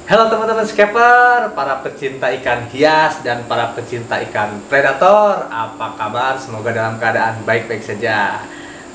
Halo teman-teman skipper, para pecinta ikan hias dan para pecinta ikan predator, apa kabar? Semoga dalam keadaan baik-baik saja.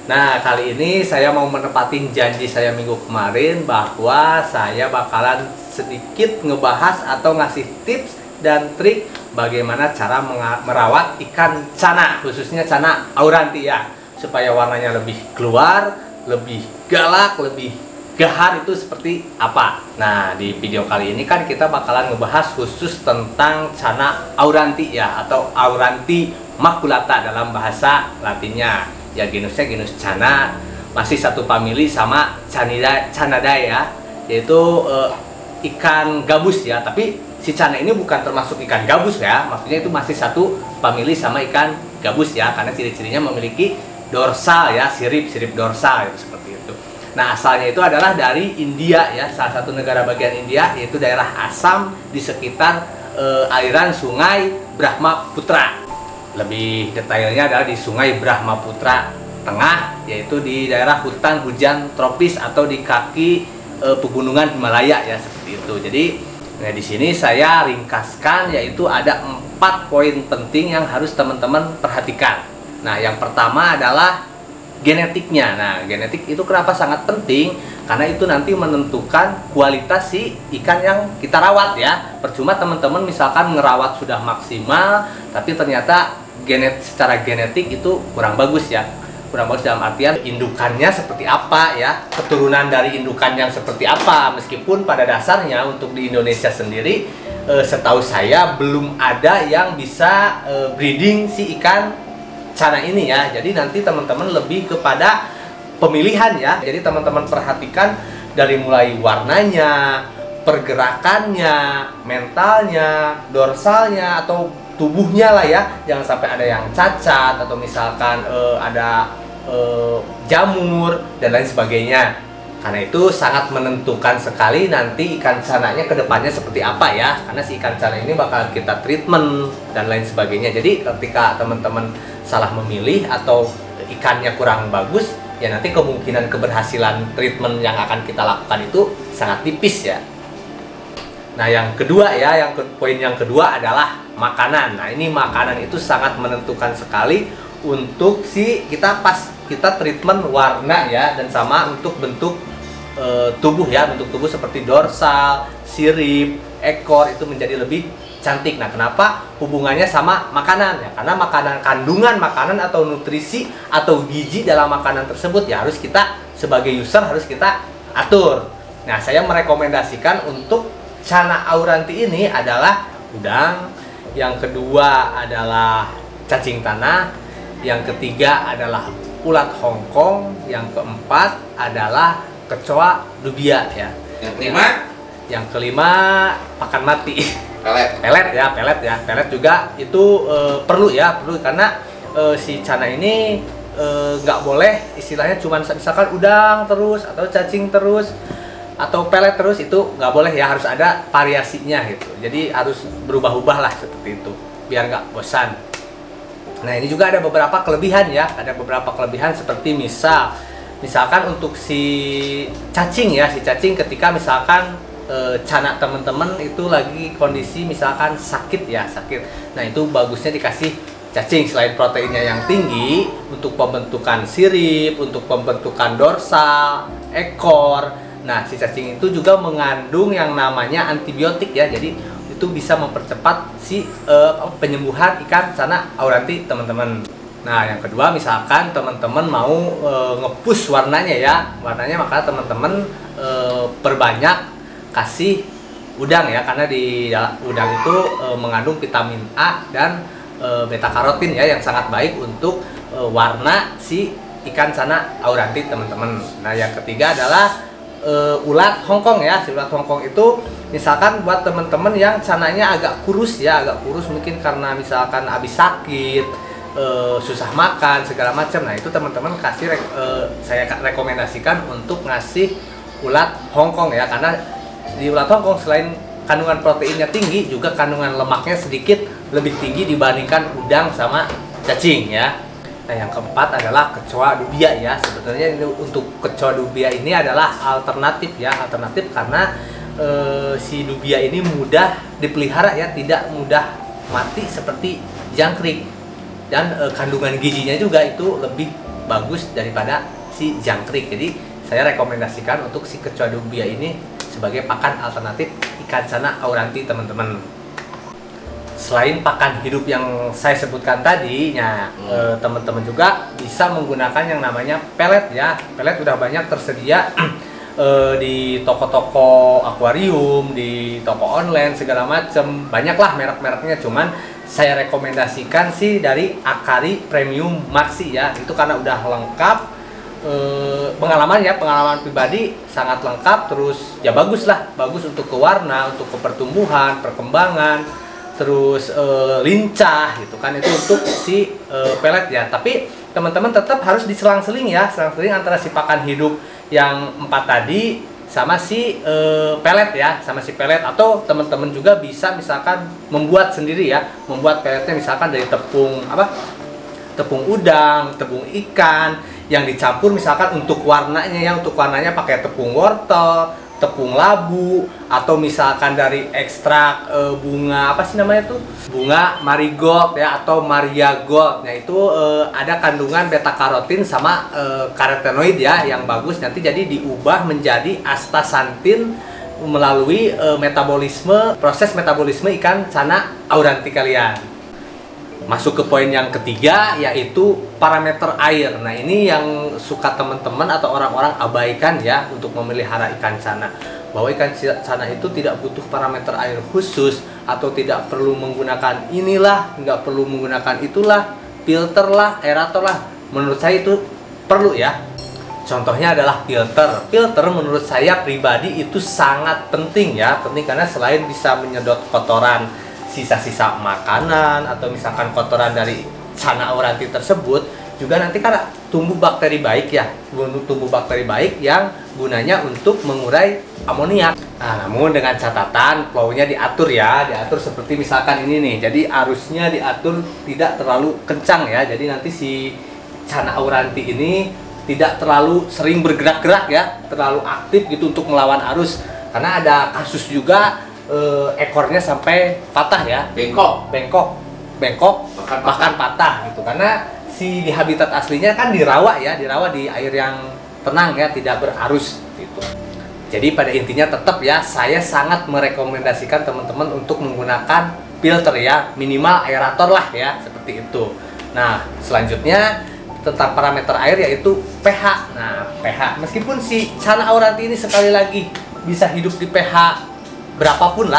Nah, kali ini saya mau menepati janji saya minggu kemarin bahwa saya bakalan sedikit ngebahas atau ngasih tips dan trik bagaimana cara merawat ikan cana, khususnya cana auranti ya, supaya warnanya lebih keluar, lebih galak, lebih gahar itu seperti apa. Nah, di video kali ini kan kita bakalan ngebahas khusus tentang cana auranti ya, atau auranti maculata dalam bahasa latinnya. Ya, genusnya genus cana, masih satu famili sama Canidae ya, yaitu ikan gabus ya. Tapi si cana ini bukan termasuk ikan gabus ya, maksudnya itu masih satu famili sama ikan gabus ya, karena ciri-cirinya memiliki dorsal ya, sirip dorsal itu seperti itu. Nah, asalnya itu adalah dari India ya, salah satu negara bagian India, yaitu daerah Assam di sekitar aliran sungai Brahmaputra. Lebih detailnya adalah di sungai Brahmaputra Tengah, yaitu di daerah hutan hujan tropis atau di kaki pegunungan Himalaya ya, seperti itu. Jadi, nah di sini saya ringkaskan, yaitu ada 4 poin penting yang harus teman-teman perhatikan. Nah, yang pertama adalah genetiknya. Nah, genetik itu kenapa sangat penting? Karena itu nanti menentukan kualitas si ikan yang kita rawat ya. Percuma teman-teman misalkan ngerawat sudah maksimal, tapi ternyata secara genetik itu kurang bagus ya. Kurang bagus dalam artian indukannya seperti apa ya, keturunan dari indukan yang seperti apa. Meskipun pada dasarnya untuk di Indonesia sendiri, setahu saya belum ada yang bisa breeding si ikan cana ini ya. Jadi nanti teman-teman lebih kepada pemilihan ya. Jadi teman-teman perhatikan dari mulai warnanya, pergerakannya, mentalnya, dorsalnya atau tubuhnya lah ya. Jangan sampai ada yang cacat atau misalkan ada jamur dan lain sebagainya. Karena itu sangat menentukan sekali nanti ikan cananya kedepannya seperti apa ya. Karena si ikan cana ini bakal kita treatment dan lain sebagainya. Jadi ketika teman-teman salah memilih atau ikannya kurang bagus, ya nanti kemungkinan keberhasilan treatment yang akan kita lakukan itu sangat tipis ya. Nah, yang kedua ya, poin yang kedua adalah makanan. Nah, ini makanan itu sangat menentukan sekali untuk si kita treatment warna ya, dan sama untuk bentuk tubuh ya, bentuk tubuh seperti dorsal, sirip, ekor itu menjadi lebih cantik. Nah, kenapa hubungannya sama makanan ya? Karena kandungan makanan atau nutrisi atau gizi dalam makanan tersebut ya harus kita sebagai user harus kita atur. Nah, saya merekomendasikan untuk cana auranti ini adalah udang, yang kedua adalah cacing tanah, yang ketiga adalah ulat Hongkong, yang keempat adalah kecoa dubia ya. Yang kelima pakan mati. Pelet ya. Pelet juga itu perlu karena si cana ini nggak boleh istilahnya cuma misalkan udang terus atau cacing terus atau pelet terus, itu nggak boleh ya, harus ada variasinya gitu. Jadi harus berubah-ubah lah seperti itu biar nggak bosan. Nah, ini juga ada beberapa kelebihan ya, seperti misalkan untuk si cacing ya, ketika misalkan cana teman-teman itu lagi kondisi misalkan sakit. Nah, itu bagusnya dikasih cacing. Selain proteinnya yang tinggi untuk pembentukan sirip, untuk pembentukan dorsal, ekor. Nah, si cacing itu juga mengandung yang namanya antibiotik ya. Jadi itu bisa mempercepat si penyembuhan ikan cana auranti teman-teman. Nah, yang kedua misalkan teman-teman mau nge-push warnanya maka teman-teman perbanyak kasih udang ya, karena di udang itu mengandung vitamin A dan beta karotin ya, yang sangat baik untuk warna si ikan cana auranti teman-teman. Nah, yang ketiga adalah ulat Hongkong ya. Si ulat Hongkong itu misalkan buat teman-teman yang cananya agak kurus mungkin karena misalkan habis sakit, susah makan segala macam. Nah, itu teman-teman saya rekomendasikan untuk ngasih ulat Hongkong ya, karena di ulat Hongkong selain kandungan proteinnya tinggi, juga kandungan lemaknya sedikit lebih tinggi dibandingkan udang sama cacing ya. Nah, yang keempat adalah kecoa dubia ya. Sebenarnya untuk kecoa dubia ini adalah alternatif karena si dubia ini mudah dipelihara ya, tidak mudah mati seperti jangkrik. Dan kandungan gizinya juga itu lebih bagus daripada si jangkrik. Jadi saya rekomendasikan untuk si kecoa dubia ini sebagai pakan alternatif ikan sana auranti teman-teman. Selain pakan hidup yang saya sebutkan tadi, teman-teman juga bisa menggunakan yang namanya pelet ya. Pelet udah banyak tersedia di toko-toko akuarium, di toko online segala macam. Banyaklah merek-mereknya, cuman saya rekomendasikan sih dari Akari Premium Maxi ya. Itu karena udah lengkap, pengalaman pribadi sangat lengkap, terus ya bagus untuk ke warna, untuk ke pertumbuhan, perkembangan, terus lincah gitu kan. Itu untuk si pelet ya. Tapi teman-teman tetap harus diselang-seling ya, selang-seling antara si pakan hidup yang 4 tadi sama si pelet ya, atau teman-teman juga bisa misalkan membuat sendiri ya, membuat peletnya misalkan dari tepung udang, tepung ikan yang dicampur misalkan untuk warnanya pakai tepung wortel, tepung labu, atau misalkan dari ekstrak bunga bunga marigold ya, atau mariagold. Nah itu ada kandungan beta karotin sama karotenoid ya yang bagus, nanti jadi diubah menjadi astaxanthin melalui proses metabolisme ikan sana auranti kalian. Masuk ke poin yang ketiga, yaitu parameter air. Nah ini yang suka teman-teman atau orang-orang abaikan ya untuk memelihara ikan sana, bahwa ikan sana itu tidak butuh parameter air khusus, atau tidak perlu menggunakan inilah, nggak perlu menggunakan itulah, filter lah, aerator lah. Menurut saya itu perlu ya. Contohnya adalah filter. Filter menurut saya pribadi itu sangat penting ya, penting karena selain bisa menyedot kotoran, sisa-sisa makanan, atau misalkan kotoran dari sana auranti tersebut, juga nanti kan tumbuh bakteri baik ya, yang gunanya untuk mengurai amoniak. Nah, namun dengan catatan flow-nya diatur seperti misalkan ini nih. Jadi arusnya diatur tidak terlalu kencang ya. Jadi nanti si sana auranti ini tidak terlalu sering bergerak-gerak ya, terlalu aktif gitu untuk melawan arus. Karena ada kasus juga ekornya sampai patah ya, bengkok bahkan patah gitu, karena si di habitat aslinya kan di rawa di air yang tenang ya, tidak berarus gitu. Jadi pada intinya tetap ya, saya sangat merekomendasikan teman-teman untuk menggunakan filter ya, minimal aerator lah ya, seperti itu. Nah selanjutnya tentang parameter air yaitu pH. Nah pH, meskipun si sana auranti ini sekali lagi bisa hidup di pH berapapun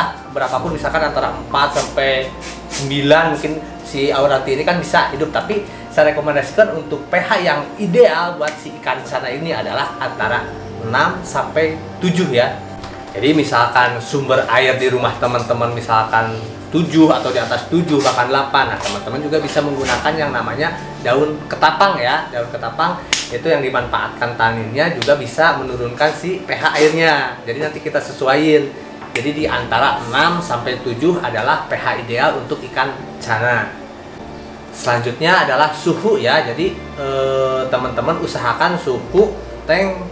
misalkan antara 4 sampai 9 mungkin si auranti ini kan bisa hidup, tapi saya rekomendasikan untuk pH yang ideal buat si ikan sana ini adalah antara 6 sampai 7 ya. Jadi misalkan sumber air di rumah teman-teman misalkan 7 atau di atas 7 bahkan 8, nah teman-teman juga bisa menggunakan yang namanya daun ketapang ya. Daun ketapang itu yang dimanfaatkan taninnya juga bisa menurunkan si pH airnya. Jadi nanti kita sesuaiin. Jadi di antara 6 sampai 7 adalah pH ideal untuk ikan sana. Selanjutnya adalah suhu ya. Jadi teman-teman usahakan suhu tank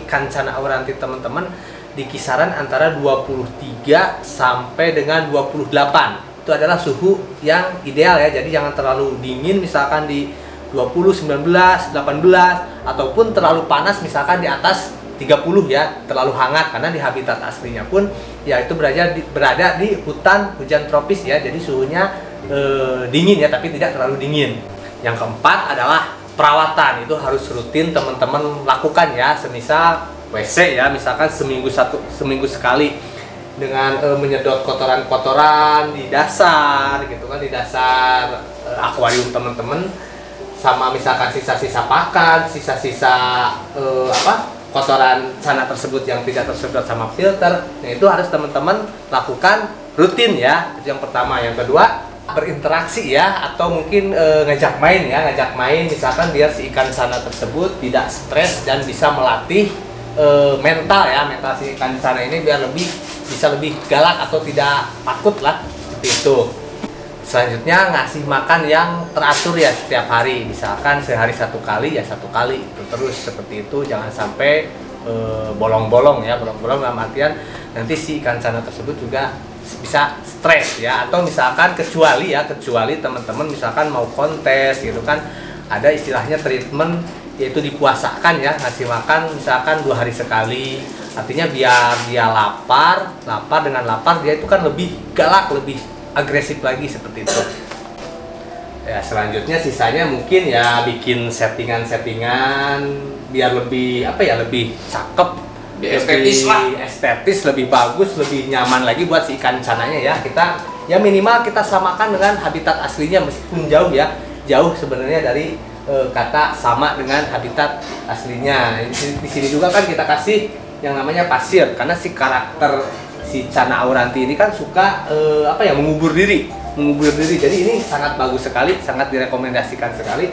ikan sana auranti teman-teman di kisaran antara 23 sampai dengan 28. Itu adalah suhu yang ideal ya. Jadi jangan terlalu dingin misalkan di 20, 19, 18, ataupun terlalu panas misalkan di atas 30 ya, terlalu hangat, karena di habitat aslinya pun ya itu berada di hutan hujan tropis ya. Jadi suhunya dingin ya, tapi tidak terlalu dingin. Yang keempat adalah perawatan. Itu harus rutin teman-teman lakukan ya, semisal WC ya, misalkan seminggu sekali, dengan menyedot kotoran-kotoran di dasar gitu kan, di dasar akuarium teman-teman, sama misalkan sisa-sisa pakan, sisa-sisa kotoran sana tersebut yang tidak tersedot sama filter. Nah itu harus teman-teman lakukan rutin ya, itu yang pertama. Yang kedua, berinteraksi ya, atau mungkin ngajak main misalkan biar si ikan sana tersebut tidak stres dan bisa melatih mental si ikan sana ini biar bisa lebih galak atau tidak takut lah, seperti itu. Selanjutnya ngasih makan yang teratur ya setiap hari, misalkan sehari 1 kali ya 1 kali itu terus seperti itu, jangan sampai bolong-bolong ya, bolong-bolong dalam artian nanti si ikan cana tersebut juga bisa stres ya, atau misalkan kecuali teman-teman misalkan mau kontes gitu kan, ada istilahnya treatment yaitu dipuasakan ya, ngasih makan misalkan 2 hari sekali, artinya biar dia lapar dengan lapar dia itu kan lebih galak, lebih agresif lagi seperti itu ya. Selanjutnya sisanya mungkin ya bikin settingan biar lebih lebih cakep, lebih estetis, lebih bagus, lebih nyaman lagi buat si ikan cananya ya. Kita ya minimal kita samakan dengan habitat aslinya, meskipun jauh ya, jauh sebenarnya dari kata sama dengan habitat aslinya. Di sini juga kan kita kasih yang namanya pasir, karena si karakter si cana auranti ini kan suka mengubur diri. Jadi ini sangat bagus sekali, sangat direkomendasikan sekali,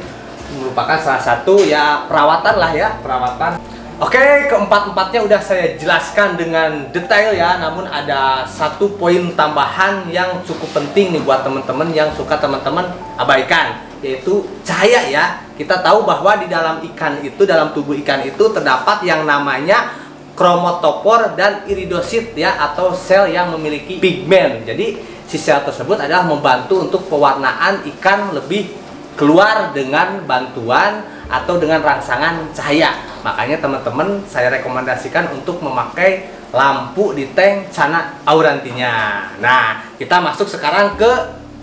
merupakan salah satu ya perawatan lah ya, perawatan. Oke, keempat-empatnya udah saya jelaskan dengan detail ya, namun ada satu poin tambahan yang cukup penting nih buat teman-teman yang suka teman-teman abaikan, yaitu cahaya ya. Kita tahu bahwa di dalam ikan itu, dalam tubuh ikan itu terdapat yang namanya kromatofor dan iridosit ya, atau sel yang memiliki pigmen. Jadi si sel tersebut adalah membantu untuk pewarnaan ikan lebih keluar dengan bantuan atau dengan rangsangan cahaya. Makanya teman-teman saya rekomendasikan untuk memakai lampu di tank cana aurantinya. Nah, kita masuk sekarang ke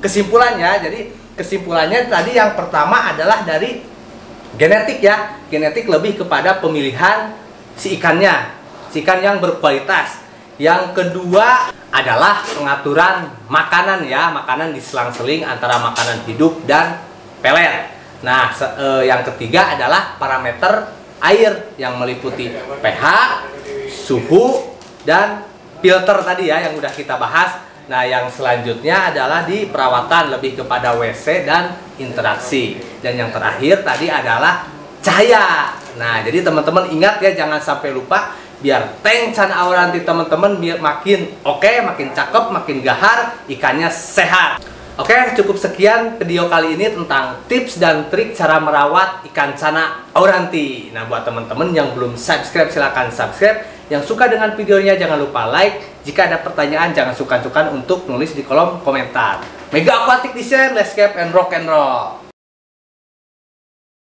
kesimpulannya. Jadi kesimpulannya tadi yang pertama adalah dari genetik ya. Genetik lebih kepada pemilihan si ikannya, si ikan yang berkualitas. Yang kedua adalah pengaturan makanan ya, makanan diselang-seling antara makanan hidup dan pelet. Nah, yang ketiga adalah parameter air yang meliputi pH, suhu, dan filter tadi ya yang udah kita bahas. Nah, yang selanjutnya adalah di perawatan, lebih kepada WC dan interaksi. Dan yang terakhir tadi adalah cahaya. Nah, jadi teman-teman ingat ya, jangan sampai lupa, biar tank cana auranti teman-teman biar makin oke, makin cakep, makin gahar, ikannya sehat. Oke, cukup sekian video kali ini tentang tips dan trik cara merawat ikan cana auranti. Nah, buat teman-teman yang belum subscribe silahkan subscribe. Yang suka dengan videonya jangan lupa like. Jika ada pertanyaan jangan sungkan-sungkan untuk nulis di kolom komentar. Mega Aquatic Design, let's keep and rock and roll.